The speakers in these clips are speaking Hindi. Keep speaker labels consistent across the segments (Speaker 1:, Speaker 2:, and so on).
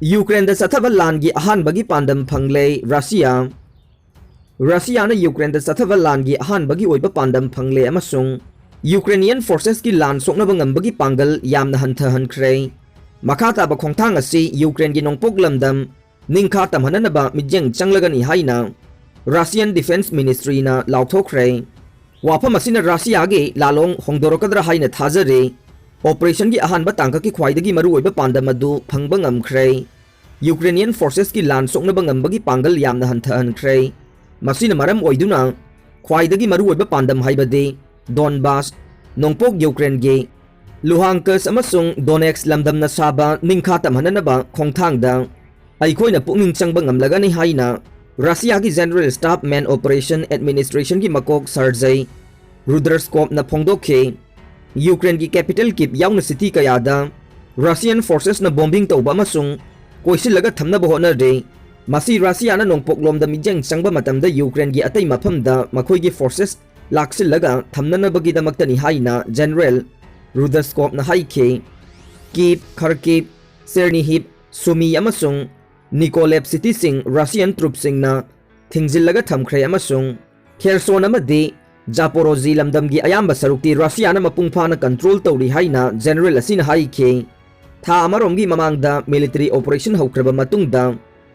Speaker 1: यूक्रेन चथब लानगी अहानबगी पांडम फंगले रशिया ने यूक्रेन चथब लानगी अहानबगी ओइबा पांडम फंगले अमसुंग यूक्रेनियन फोर्सेस की लान सोकनब ngambagi पांगल यामना हंथहनख्रे मखा ताबा खोंथांग असि यूक्रेन की नोंपोक लमदम निंखा तमहननबा मिजेंग चंगलगनी हाइना रशियन डिफेंस मिनिस्ट्री ना लाउथोख्रे वाफम असिना रशिया गे लालोंग होंगदोरकद्रा हाइना थाजरे ऑपरेशन की अहानबा तांका की ख्वाइदगी मरु ओइबा पांडम अदु फंगबा ngamख्रे यूक्रेनियन फोर्सेस की लान सोकनब ngambagi पांगल यामना हंथहनख्रे मसिना मरम ओइदुना ख्वाइदगी मरु ओइबा पांडम हाइबदे डोनबास नोंपोक यूक्रेन गे लुहांकस अमसुंग डोनेक्स लमदमना साबा निंखा तमहननबा खोंथांगदा अइखोइना पुकनिंग चंगबा ngamlagani हाइना रशिया की general staff man operation administration की मकोक सर्जई रुद्रस्कोप न फोंदोखे यूक्रेन की कैपिटल की याउन सिटी कयादा रशियन फोर्सेस न बॉम्बिंग तौबा अमसुंग कोइसिलगा थमनबा होनरे मसी रशिया न नोंपोकलोमदा मिजेंग चंगबा मतमदा यूक्रेन की अतै मफमदा मखोइगी फोर्सेस लाक्सिलगा थमननबगीदमक्तनी हाइना जनरल रुद्रस्कोप न हाइखे कीप खर्किव सेर्निहिप सुमी अमसुंग निकोलेब सिटी सिंग रशियन ट्रूप सिंगना थिंगजिलगा थमख्रे अमसुंग खेरसोन अमदि जापोरोजी लमदमगी अयाम्बा सरुक्ति रशिया न मपुंगफाना कंट्रोल तौरी हाइना जनरल असिन हाइखे था अमरोमगी ममांगदा मिलिटरी ऑपरेशन हौख्रबा मतुंगदा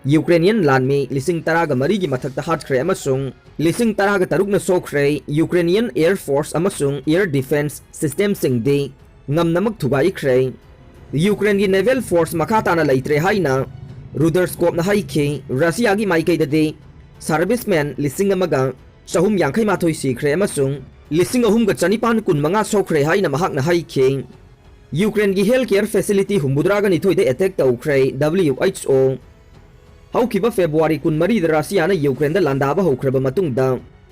Speaker 1: यूक्रेनियन लानमी लिसिंग तरागा मरीगी मथक्ता हाटख्रे अमसुंग लिसिंग तरागा तरुकना सोख्रे यूक्रेनियन एयर फोर्स अमसुंग एयर डिफेंस सिस्टम सिंगदे ngamnamak thugaikre यूक्रेन की नेवल फोर्स मखाताना लैत्रे हाइना रुद्रस्कोप न हाइखे रशिया की माइकैददे सर्विसमैन लिसिंग अमगा चहुम यांखै माथोइ सिख्रे अमसुंग लिसिंग अहुमगा चनिपान कुनमंगा सोख्रे हाइना महाकना हाइखे यूक्रेन की हेल्थ केयर फैसिलिटी हुमुद्रागा निथोइदे अटैक तौख्रे WHO हौखिबा फेब्रुवारी कुनमरी रशिया न यूक्रेन द लांदाबा हौख्रबा मतुंगदा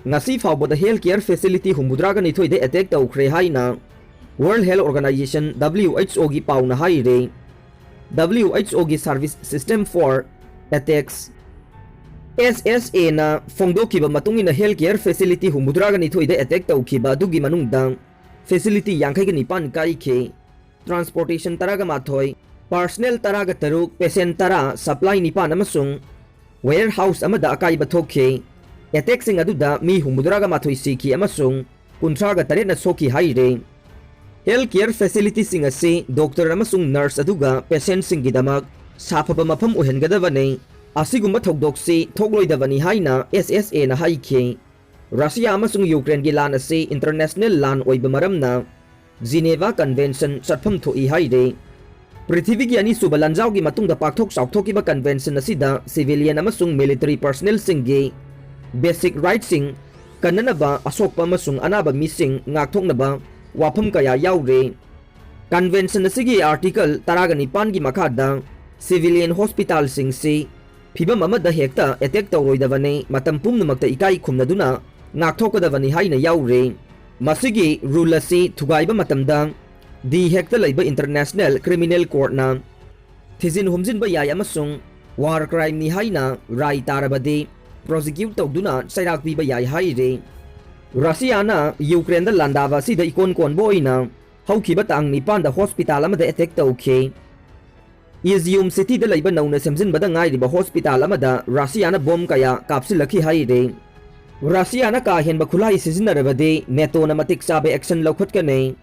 Speaker 1: ngasi फावबदा हेल्थ केयर फैसिलिटी हुमुद्रागा निथोइदे अटैक तौख्रे हाइना वर्ल्ड हेल्थ ऑर्गेनाइजेशन WHO की पाउना हाइरे WHO की service system for attacks SSA ना फोंदोखिबा मतुंगिना हेल्थ केयर फैसिलिटी हुमुद्रागा निथोइदे अटैक तौखिबा दुगी मनुंगदा फैसिलिटी यांखैगा निपान काइखे ट्रांसपोर्टेशन तरागा माथोय पर्सनल तरागा तरुक पेशेंट तरा सप्लाई निपान अमसुंग वेयर हाउस अमदा अकाइबा थोखे अटैक सिंग अदुदा मी हुमुद्रागा माथोय सिखी अमसुंग कुंथ्रागा तरेना सोखी हाइरे हेल्थ केयर फैसिलिटी सिंग असे डॉक्टर अमसुंग नर्स अदुगा पेशेंट सिंगिदमक साफबा मफम ओहेनगदबने असिगुम्बा थौदोक्सी थोगलोइदबनी हाइना SSA ना हाइखे रशिया अमसुंग यूक्रेन की लान असे इंटरनेशनल लान ओइबा मरमना जिनेवा कन्वेंशन चटफम थोई हाइरे पृथ्वी की अनिसुबा लंजाव की मतुंगदा पाकथोक साउथोकिबा कन्वेंशन असिदा सिविलियन अमसुंग मिलिटरी पर्सनल सिंगे बेसिक राइट सिंग कन्ननबा असोकपा अमसुंग अनाबा मिसिंग ngakthoknaba वाफम कया याउरे कन्वेंशन असिगी आर्टिकल तरागा निपान की मखादा सिविलियन हॉस्पिटल सिंग से फिबम अमदा हेक्ता अटैक तौरोइदबने मतम पुम्नमक्ता इकाई खुमनदुना ngakthokadabani haina yaure masigi rule asi thugaiba matamda di hekta leiba international criminal court na thizin humjin ba yai amasung war crime ni haina rai tarabade prosecute tawduna sairak pi ba yai haire Russia na Ukraine da landaba si da ikon kon boina haukiba tang nipan da hospital amada attack tawkhe Izium city da leiba nauna semjin bada ngai riba hospital amada Russia na bomb kaya kapsilaki haire Russia na ka hen ba khulai sizinarabade NATO na matik sabe action lokhat kane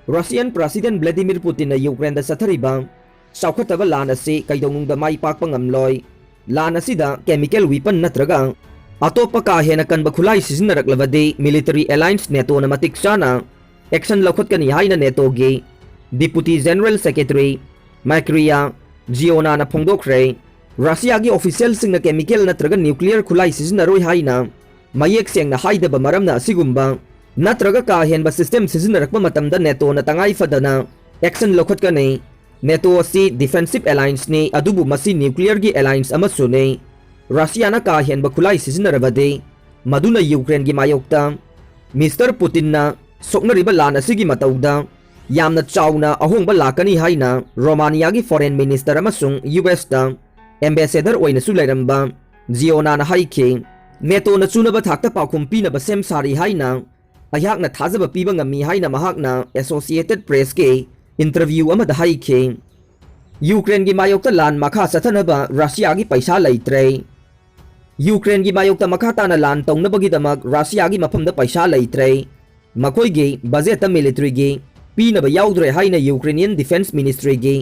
Speaker 1: Russian President Vladimir Putin na Ukraine da sathariba saukhataba lan ase kaidong da mai pak pangamloi lan asida chemical weapon natraga atopa ka hena kan ba khulai sizinaraklabade military alliance NATO na matik sana action lokhat kani haina NATO ge Deputy General Secretary Makria Giona na phongdokre Russia gi official sing na chemical natraga nuclear khulai sizinaroi haina mayek seng na haidaba maramna asigumba natraga ka hen ba system sizinnarakpa matamda NATO na tangai fadana action lokhat kani NATO asi defensive alliance ni adubu masi nuclear gi alliance amasune Russia na ka hen ba khulai sizinarabade maduna Ukraine gi mayokta Mr Putin na soknariba lan asigi matauda yamna chauna ahongba lakani haina Romania gi foreign minister amasung US ta ambassador oina su lairamba Giona na haike NATO na chunaba thakta pakhum pinaba sem sari haina ayakna thajaba piba ngami haina mahakna Associated Press ke interview amada haike Ukraine की मायोक्ता लान मखा सथनबा रशिया की पैसा लेत्रे यूक्रेन की मायोक्ता मखा ताना लान तौनबगीदमक रशिया की मफमद पैसा लेत्रे मखोइगी बजेट मिलिट्री की पीनब याउद्रे हाइना यूक्रेनियन डिफेंस मिनिस्ट्री की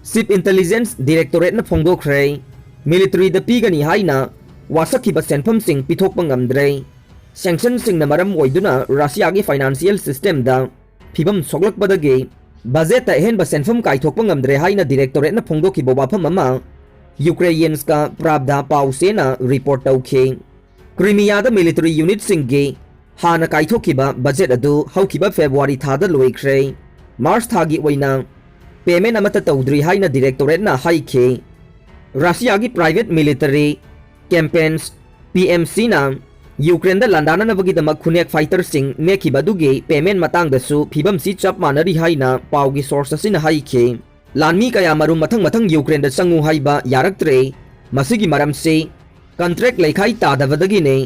Speaker 1: चिफ इंटेलिजेंस डायरेक्टोरेट न फोंदोखरे मिलिट्री द पीगनी हाइना वासखिब सेंफम सिंह पिथोकप ngamdre सैंक्शन सिंह न मरम ओइदुना रशिया की फाइनेंशियल सिस्टम दा फिबम सोगलकबदगे बजेट हेनब सेंफम काइथोकप ngamdre हाइना डायरेक्टोरेट न फोंदोखिब वाफम अमा यूक्रेनियंस का प्राबधा पाउसेना रिपोर्ट तौखे क्रीमिया द मिलिट्री यूनिट सिंह हाना काइथोखिब बजेट अदु हौखिब फेब्रुवारी थादा लोइख्रे मार्च थागी ओइना पेमेंट अमत तौद्री हाइना डायरेक्टोरेट न हाइखे रशिया की प्राइवेट मिलिट्री कैंपेन्स पीएमसी ना यूक्रेन द लांदाननबगीदमक खुनेक फाइटर सिंह नेखिबदुगी पेमेंट मतांगदसु फिबम सी चप मानरी हाइना पाउगी सोर्स असिन हाइखे लानमी कया मरु मथंग मथंग यूक्रेन द संगु हाइबा यारक्त्रे मसिगी मरम से कॉन्ट्रैक्ट लेखाई तादबदगिने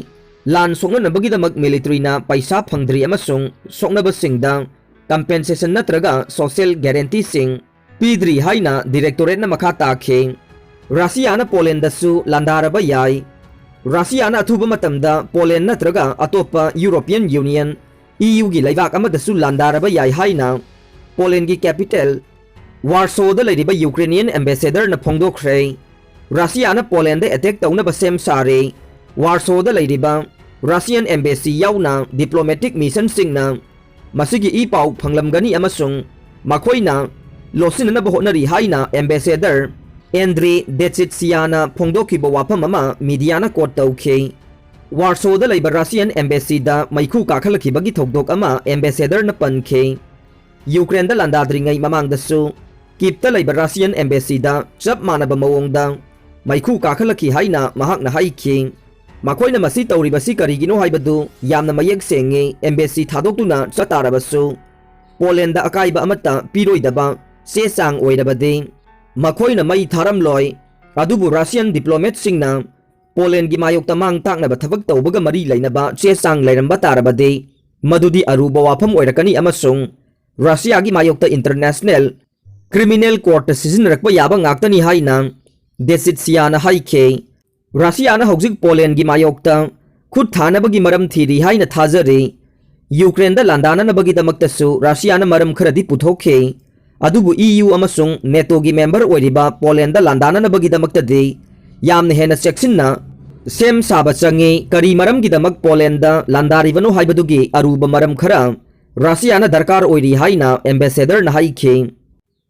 Speaker 1: लान सोंगनबगीदमक मिलिट्री ना पैसा फंगद्री अमसुंग सोंगनबसिंगदा कंपेंसेशन नत्रगा सोशल गारंटी सिंह पीद्री हाइना डायरेक्टोरेट न मखा ताखे रशिया न पोलैंड दसु लंदारबा याई रशिया न अथुब मतमदा पोलैंड नत्रगा अतोपा यूरोपियन यूनियन ईयू की लेबाक अमदसु लंदारबा याई हाइना पोलैंड की कैपिटल वार्सोदा लेरिबा यूक्रेनियन एम्बेसडर न फोंदोखरे रशिया न पोलैंड अटैक तौनब सेम सारे वार्सोदा लेरिबा रशियन एम्बेसी याउना डिप्लोमेटिक मिशन सिंगना मसिगी ई पाउ फंगलमगनी अमसुंग मखोइना लोसिननब होनरी हाइना एम्बेसडर एंड्रे डेचिट्सियाना फोंदोखिब वाफम अमा मीडियाना कोट तौखे वार्सोदा लेबा रशियन एम्बेसीदा मैखु काखलखिबगी थौदोक अमा एम्बेसडर न पनखे यूक्रेन द लांदाद्रिंगै ममांगदसु कीपता लेबा रशियन एम्बेसीदा चप मानब मवोंगदा मैखु काखलखि हाइना महाकना हाइखे मखोइना मसी तौरिबसी करिगिनो हाइबदु यामना मयेक सेंगे एम्बेसी थादोक्तुना चतारबसु पोलैंड अकाइबा अमता पिरोइदबा से सांग ओइरबदे मखोइना मई थारमलोय अदुबु रशियन डिप्लोमेट सिंगना पोलैंड की मायोक्ता मांग ताकनब थबक तौबगा मरी लेनबा चे सांग लेरंबा तारबदे मदुदी अरुबा वाफम ओइरकनी अमसुंग रशिया की मायोक्ता इंटरनेशनल क्रिमिनल कोर्ट सिजनरकबा याबा ngaktani haina डेसिट्सियाना हाइखे रशिया न हौजिक पोलैंड की मायोक्ता खुद थानबगी मरम थीरी हाइना थाजरे यूक्रेन द लांदाननबगीदमक्तसु रशिया न मरम खरदी पुथोखे अदुबु ईयू अमसुंग नेटो की मेंबर ओइरिबा पोलैंड द लांदाननबगीदमक्तदे यामने हेना सेक्सिनना सेम साबा चंगे करी मरम गिदमक पोलैंड द लांदारिबनो हाइबदुगी अरुब मरम खरा रशिया न दरकार ओइरी हाइना एम्बेसडर न हाइखे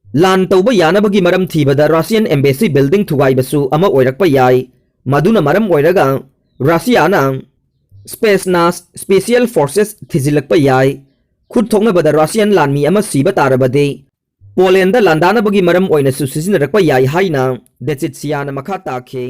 Speaker 1: लान तौबा यानबगी मरम थीबदा रशियन एम्बेसी बिल्डिंग थुगाइबसु अमा ओइरकपा याई मदुना मरम ओइरगा रशिया न स्पेसनास स्पेशल फोर्सेस थिजिलकपा याई खुद थोंगनबदा रशियन लानमी अमा सीबा तारबदे पोलैंड द लांदानबगी मरम ओइनसु सिजिनरकपा याई हाइना डेचिट्सियाना मखा ताखे।